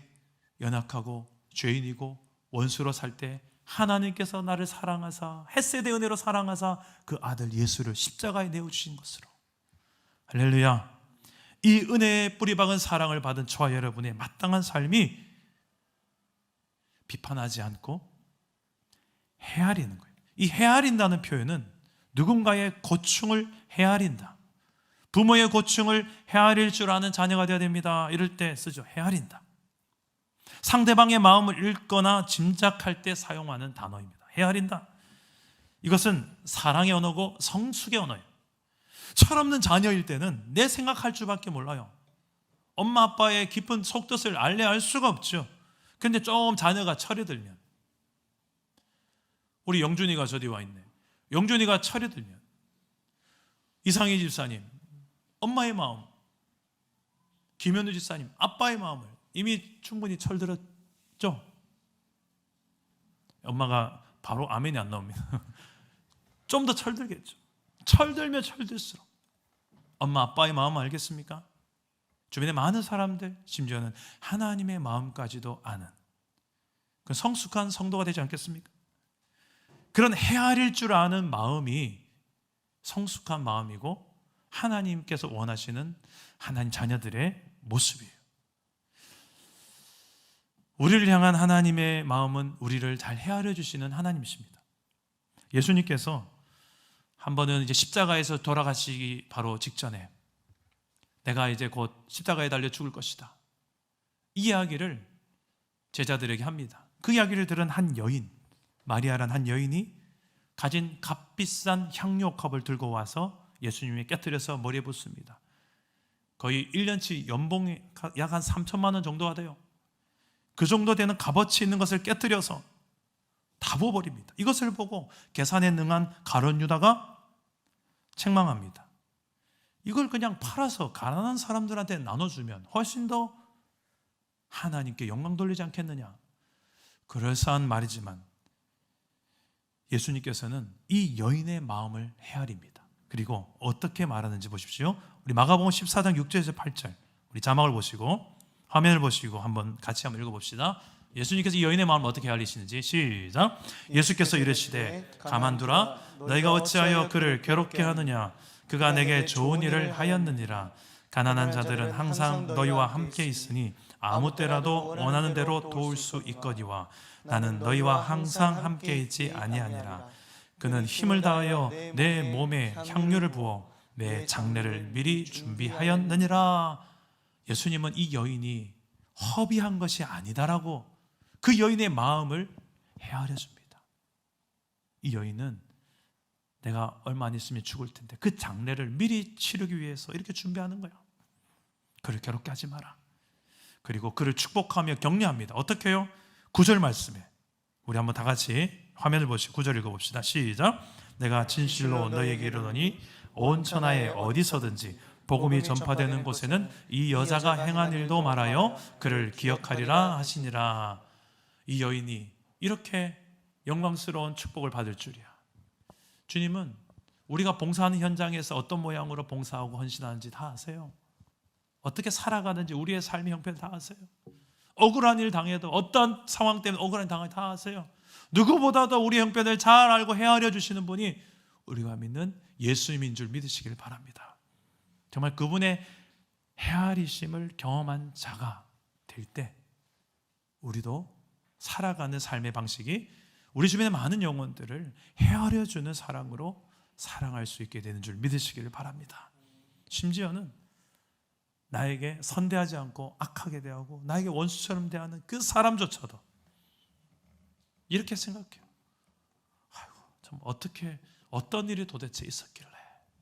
연약하고 죄인이고 원수로 살 때 하나님께서 나를 사랑하사 헤세드의 은혜로 사랑하사 그 아들 예수를 십자가에 내어주신 것으로. 할렐루야. 이 은혜의 뿌리 박은 사랑을 받은 저와 여러분의 마땅한 삶이 비판하지 않고 헤아리는 거예요. 이 헤아린다는 표현은 누군가의 고충을 헤아린다, 부모의 고충을 헤아릴 줄 아는 자녀가 되어야 됩니다. 이럴 때 쓰죠. 헤아린다. 상대방의 마음을 읽거나 짐작할 때 사용하는 단어입니다. 헤아린다. 이것은 사랑의 언어고 성숙의 언어예요. 철없는 자녀일 때는 내 생각할 줄밖에 몰라요. 엄마 아빠의 깊은 속뜻을 알 수가 없죠. 근데 좀 자녀가 철이 들면, 우리 영준이가 저기 와 있네. 영준이가 철이 들면 이상희 집사님 엄마의 마음, 김현우 집사님 아빠의 마음을 이미 충분히 철들었죠. 엄마가 바로 아멘이 안 나옵니다. 좀 더 철들겠죠. 철들면 철들수록 엄마 아빠의 마음 알겠습니까? 주변의 많은 사람들, 심지어는 하나님의 마음까지도 아는 그 성숙한 성도가 되지 않겠습니까? 그런 헤아릴 줄 아는 마음이 성숙한 마음이고 하나님께서 원하시는 하나님 자녀들의 모습이에요. 우리를 향한 하나님의 마음은 우리를 잘 헤아려 주시는 하나님이십니다. 예수님께서 한 번은 이제 십자가에서 돌아가시기 바로 직전에 내가 이제 곧 십자가에 달려 죽을 것이다, 이 이야기를 제자들에게 합니다. 그 이야기를 들은 한 여인, 마리아란 한 여인이 가진 값비싼 향료컵을 들고 와서 예수님이 깨뜨려서 머리에 붓습니다. 거의 1년치 연봉이 약 한 3천만 원 정도가 돼요. 그 정도 되는 값어치 있는 것을 깨뜨려서 다 부어버립니다. 이것을 보고 계산에 능한 가룟 유다가 책망합니다. 이걸 그냥 팔아서 가난한 사람들한테 나눠주면 훨씬 더 하나님께 영광 돌리지 않겠느냐. 그럴싸한 말이지만 예수님께서는 이 여인의 마음을 헤아립니다. 그리고 어떻게 말하는지 보십시오. 우리 마가복음 14장 6절에서 8절, 우리 자막을 보시고 화면을 보시고 같이 한번 읽어봅시다. 예수님께서 이 여인의 마음을 어떻게 헤아리시는지 시작. 예수께서 이르시되 가만두라, 너희가 어찌하여 그를 괴롭게 하느냐. 그가 내게 좋은 일을 하였느니라. 가난한 자들은 항상 너희와 함께 있으니 아무 때라도 원하는 대로 도울 수 있거니와 나는 너희와 항상 함께 있지 아니하니라. 그는 힘을 다하여 내 몸에 향료를 부어 내 장례를 미리 준비하였느니라. 예수님은 이 여인이 허비한 것이 아니다라고 그 여인의 마음을 헤아려 줍니다. 이 여인은 내가 얼마 안 있으면 죽을 텐데 그 장례를 미리 치르기 위해서 이렇게 준비하는 거야. 그를 괴롭게 하지 마라. 그리고 그를 축복하며 격려합니다. 어떻게 해요? 9절 말씀에 우리 한번 다 같이 화면을 보시고 9절 읽어봅시다. 시작. 내가 진실로 너희에게 이르노니 온 천하에 어디서든지 복음이 전파되는 곳에는 이 여자가 행한 일도 말하여 그를 기억하리라 하시니라. 이 여인이 이렇게 영광스러운 축복을 받을 줄이야. 주님은 우리가 봉사하는 현장에서 어떤 모양으로 봉사하고 헌신하는지 다 아세요. 어떻게 살아가는지 우리의 삶의 형편을 다 아세요. 억울한 일 당해도 어떤 상황 때문에 억울한 일 당해도 다 아세요. 누구보다도 우리 형편을 잘 알고 헤아려 주시는 분이 우리가 믿는 예수님인 줄 믿으시길 바랍니다. 정말 그분의 헤아리심을 경험한 자가 될 때 우리도 살아가는 삶의 방식이 우리 주변의 많은 영혼들을 헤아려 주는 사랑으로 사랑할 수 있게 되는 줄 믿으시기를 바랍니다. 심지어는 나에게 선대하지 않고 악하게 대하고 나에게 원수처럼 대하는 그 사람조차도 이렇게 생각해요. 아이고, 참 어떻게 어떤 일이 도대체 있었길래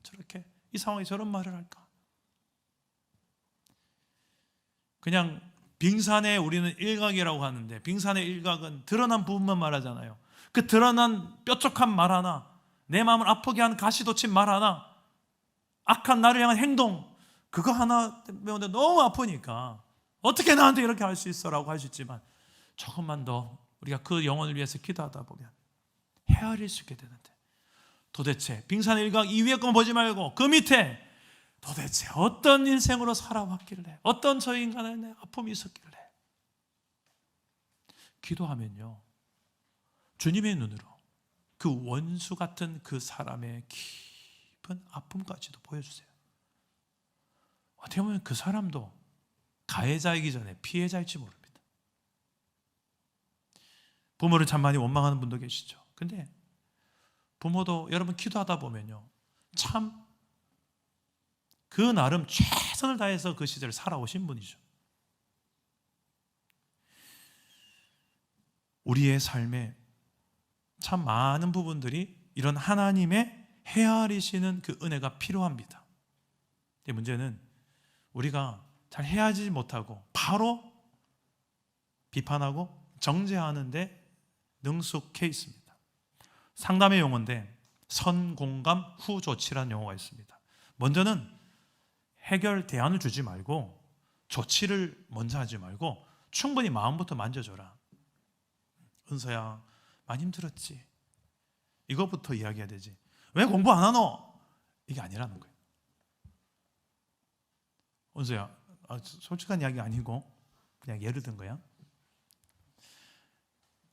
저렇게 이 상황에 저런 말을 할까? 그냥 빙산의 우리는 일각이라고 하는데 빙산의 일각은 드러난 부분만 말하잖아요. 그 드러난 뾰족한 말 하나, 내 마음을 아프게 한 가시돋친 말 하나, 악한 나를 향한 행동, 그거 하나 때문에 너무 아프니까 어떻게 나한테 이렇게 할 수 있어? 라고 할 수 있지만 조금만 더 우리가 그 영혼을 위해서 기도하다 보면 헤아릴 수 있게 되는데 도대체 빙산의 일각 이 위에 것만 보지 말고 그 밑에 도대체 어떤 인생으로 살아왔길래 어떤 저 인간의 아픔이 있었길래 기도하면요 주님의 눈으로 그 원수 같은 그 사람의 깊은 아픔까지도 보여주세요. 어떻게 보면 그 사람도 가해자이기 전에 피해자일지 모릅니다. 부모를 참 많이 원망하는 분도 계시죠. 근데 부모도 여러분 기도하다 보면요 참 그 나름 최선을 다해서 그 시절을 살아오신 분이죠. 우리의 삶에 참 많은 부분들이 이런 하나님의 헤아리시는 그 은혜가 필요합니다. 근데 문제는 우리가 잘 헤아리지 못하고 바로 비판하고 정죄하는데 능숙해 있습니다. 상담의 용어인데 선공감 후조치라는 용어가 있습니다. 먼저는 해결 대안을 주지 말고 조치를 먼저 하지 말고 충분히 마음부터 만져줘라. 은서야 많이 힘들었지. 이거부터 이야기해야 되지. 왜 공부 안 하노? 이게 아니라는 거예요. 은서야 솔직한 이야기 아니고 그냥 예를 든 거야.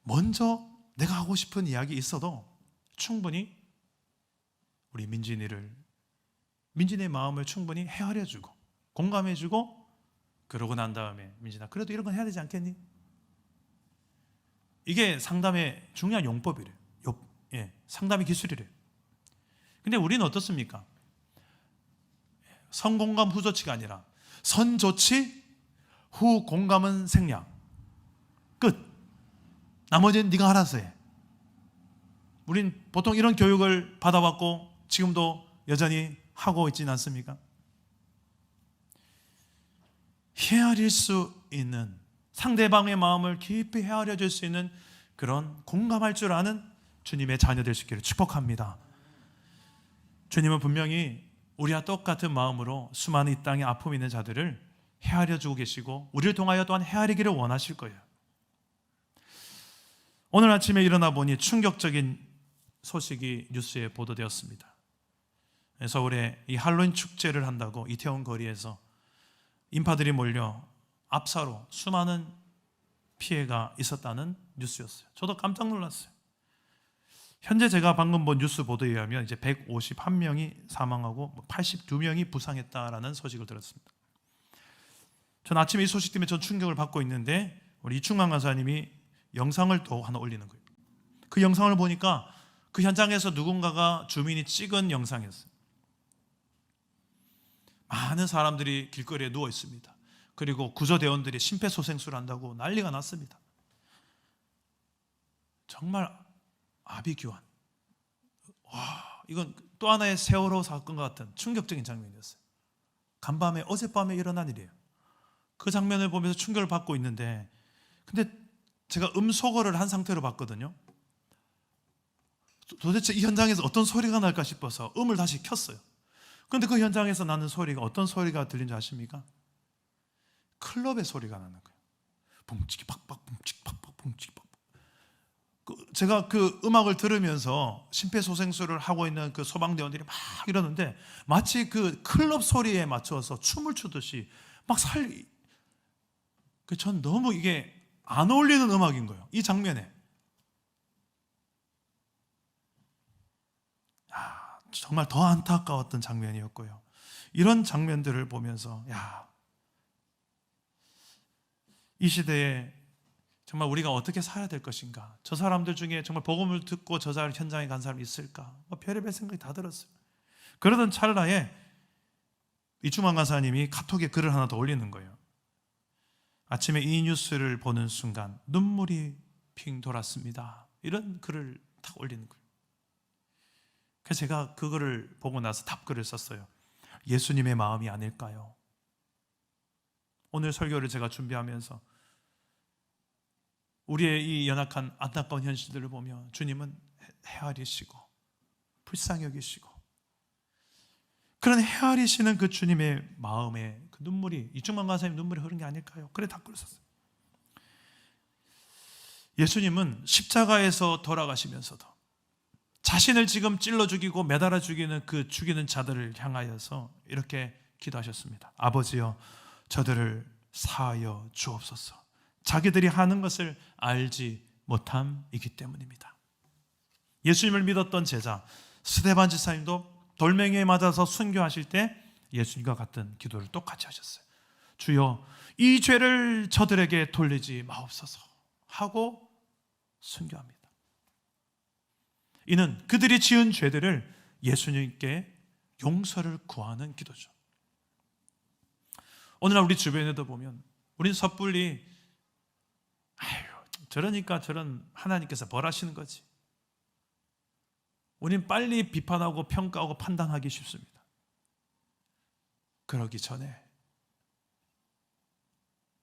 먼저 내가 하고 싶은 이야기 있어도 충분히 우리 민진이의 마음을 충분히 헤아려주고 공감해주고 그러고 난 다음에 민진아 그래도 이런 건 해야 되지 않겠니? 이게 상담의 중요한 용법이래요. 상담의 기술이래요. 근데 우리는 어떻습니까? 선공감 후조치가 아니라 선조치 후공감은 생략. 끝. 나머지는 네가 알아서 해. 우린 보통 이런 교육을 받아왔고 지금도 여전히 하고 있지는 않습니까? 헤아릴 수 있는 상대방의 마음을 깊이 헤아려 줄 수 있는 그런 공감할 줄 아는 주님의 자녀 될 수 있기를 축복합니다. 주님은 분명히 우리와 똑같은 마음으로 수많은 이 땅에 아픔이 있는 자들을 헤아려 주고 계시고 우리를 통하여 또한 헤아리기를 원하실 거예요. 오늘 아침에 일어나 보니 충격적인 소식이 뉴스에 보도되었습니다. 서울에 이 할로윈 축제를 한다고 이태원 거리에서 인파들이 몰려 압사로 수많은 피해가 있었다는 뉴스였어요. 저도 깜짝 놀랐어요. 현재 제가 방금 본 뉴스 보도에 의하면 이제 151명이 사망하고 82명이 부상했다라는 소식을 들었습니다. 전 아침에 이 소식 때문에 전 충격을 받고 있는데 우리 이충만 간사님이 영상을 또 하나 올리는 거예요. 그 영상을 보니까 그 현장에서 누군가가 주민이 찍은 영상이었어요. 많은 사람들이 길거리에 누워 있습니다. 그리고 구조대원들이 심폐소생술을 한다고 난리가 났습니다. 정말 아비규환. 와, 이건 또 하나의 세월호 사건과 같은 충격적인 장면이었어요. 간밤에 어젯밤에 일어난 일이에요. 그 장면을 보면서 충격을 받고 있는데 근데 제가 음소거를 한 상태로 봤거든요. 도대체 이 현장에서 어떤 소리가 날까 싶어서 음을 다시 켰어요. 그런데 그 현장에서 나는 소리가 어떤 소리가 들린 줄 아십니까? 클럽의 소리가 나는 거예요. 붕치기 팍팍 붕치기 팍팍 붕치기 팍팍. 제가 그 음악을 들으면서 심폐소생술을 하고 있는 그 소방대원들이 막 이러는데 마치 그 클럽 소리에 맞춰서 춤을 추듯이 막 전 너무 이게 안 어울리는 음악인 거예요. 이 장면에. 정말 더 안타까웠던 장면이었고요. 이런 장면들을 보면서 이 시대에 정말 우리가 어떻게 살아야 될 것인가? 저 사람들 중에 정말 복음을 듣고 저 현장에 간 사람이 있을까? 별의별 생각이 다 들었어요. 그러던 찰나에 이충만 강사님이 카톡에 글을 하나 더 올리는 거예요. 아침에 이 뉴스를 보는 순간 눈물이 핑 돌았습니다. 이런 글을 딱 올리는 거예요. 그래서 제가 그거를 보고 나서 답글을 썼어요. 예수님의 마음이 아닐까요? 오늘 설교를 제가 준비하면서 우리의 이 연약한 안타까운 현실들을 보며 주님은 헤아리시고 불쌍히 여기시고 그런 헤아리시는 그 주님의 마음에 그 눈물이 이충만 강사님 눈물이 흐른 게 아닐까요? 그래 답글을 썼어요. 예수님은 십자가에서 돌아가시면서도 자신을 지금 찔러 죽이고 매달아 죽이는 그 죽이는 자들을 향하여서 이렇게 기도하셨습니다. 아버지여 저들을 사하여 주옵소서. 자기들이 하는 것을 알지 못함이기 때문입니다. 예수님을 믿었던 제자 스데반 지사님도 돌멩이에 맞아서 순교하실 때 예수님과 같은 기도를 똑같이 하셨어요. 주여 이 죄를 저들에게 돌리지 마옵소서 하고 순교합니다. 이는 그들이 지은 죄들을 예수님께 용서를 구하는 기도죠. 오늘날 우리 주변에도 보면 우리는 섣불리 저러니까 저런 하나님께서 벌하시는 거지. 우리는 빨리 비판하고 평가하고 판단하기 쉽습니다. 그러기 전에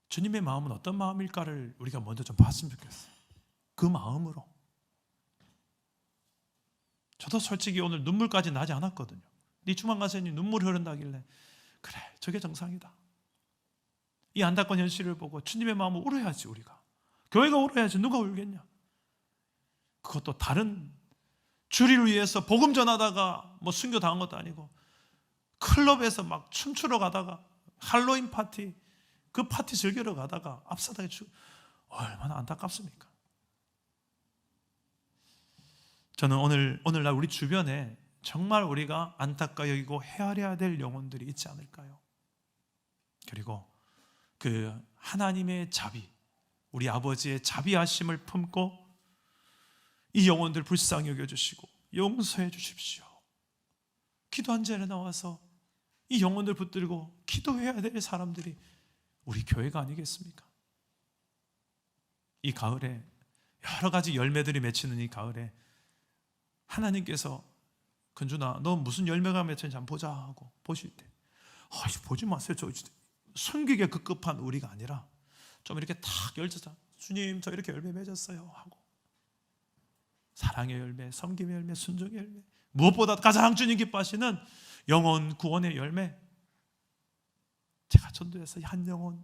주님의 마음은 어떤 마음일까를 우리가 먼저 좀 봤으면 좋겠어요. 그 마음으로. 저도 솔직히 오늘 눈물까지 나지 않았거든요. 이충만 강사님 눈물이 흐른다길래 그래 저게 정상이다. 이 안타까운 현실을 보고 주님의 마음을 울어야지. 우리가 교회가 울어야지. 누가 울겠냐. 그것도 다른 주리를 위해서 복음 전하다가 순교 당한 것도 아니고 클럽에서 막 춤추러 가다가 할로윈 파티 그 파티 즐기러 가다가 앞사다가 얼마나 안타깝습니까? 저는 오늘날 우리 주변에 정말 우리가 안타까워 여기고 헤아려야 될 영혼들이 있지 않을까요? 그리고 그 하나님의 자비, 우리 아버지의 자비하심을 품고 이 영혼들 불쌍히 여겨주시고 용서해 주십시오. 기도 한 자리에 나와서 이 영혼들 붙들고 기도해야 될 사람들이 우리 교회가 아니겠습니까? 이 가을에 여러 가지 열매들이 맺히는 이 가을에 하나님께서 근준아 너 무슨 열매가 맺혔는지 한번 보자 하고 보실 때 보지 마세요. 저 숨기게 급급한 우리가 아니라 좀 이렇게 탁 열자자. 주님 저 이렇게 열매 맺었어요 하고 사랑의 열매, 섬김의 열매, 순종의 열매, 무엇보다 가장 주님 기뻐하시는 영혼 구원의 열매. 제가 전도해서 한 영혼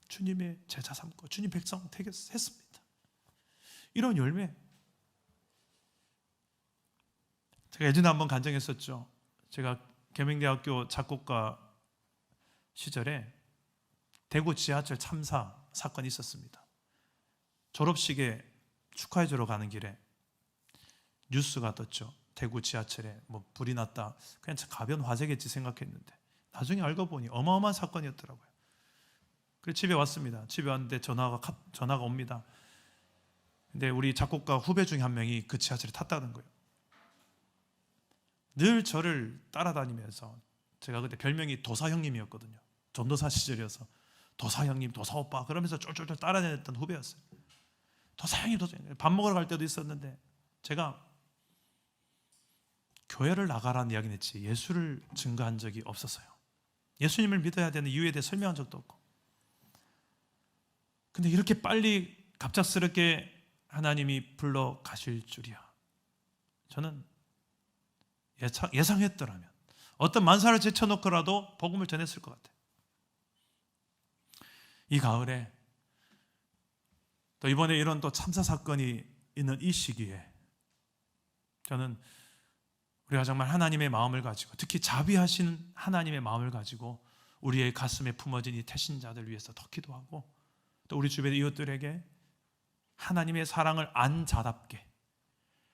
주님의 제자 삼고 주님 백성 되겠습니다. 이런 열매. 제가 예전에 한번 간증했었죠. 제가 계명대학교 작곡가 시절에 대구 지하철 참사 사건이 있었습니다. 졸업식에 축하해 주러 가는 길에 뉴스가 떴죠. 대구 지하철에 불이 났다. 그냥 가벼운 화재겠지 생각했는데 나중에 알고 보니 어마어마한 사건이었더라고요. 그래서 집에 왔습니다. 집에 왔는데 전화가 옵니다. 근데 우리 작곡가 후배 중에 한 명이 그 지하철에 탔다는 거예요. 늘 저를 따라다니면서 제가 그때 별명이 도사 형님이었거든요. 전도사 시절이어서 도사 형님, 도사 오빠 그러면서 쫄쫄쫄 따라다녔던 후배였어요. 도사 형님, 도사 형님. 밥 먹으러 갈 때도 있었는데 제가 교회를 나가라는 이야기는 했지 예수를 증거한 적이 없었어요. 예수님을 믿어야 되는 이유에 대해 설명한 적도 없고. 근데 이렇게 빨리 갑작스럽게 하나님이 불러 가실 줄이야. 저는 예상했더라면 어떤 만사를 제쳐놓고라도 복음을 전했을 것 같아요. 이 가을에 또 이번에 이런 또 참사 사건이 있는 이 시기에 저는 우리가 정말 하나님의 마음을 가지고, 특히 자비하시는 하나님의 마음을 가지고 우리의 가슴에 품어진 이 태신자들 위해서 더 기도하고, 또 우리 주변의 이웃들에게 하나님의 사랑을 안 자답게,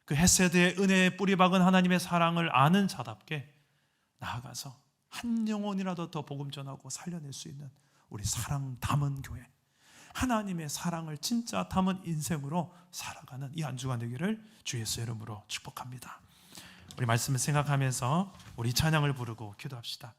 그 헤세드의 은혜에 뿌리 박은 하나님의 사랑을 아는 자답게 나아가서 한 영혼이라도 더 복음 전하고 살려낼 수 있는 우리 사랑 담은 교회, 하나님의 사랑을 진짜 담은 인생으로 살아가는 이 한 주간 되기를 주 예수의 이름으로 축복합니다. 우리 말씀을 생각하면서 우리 찬양을 부르고 기도합시다.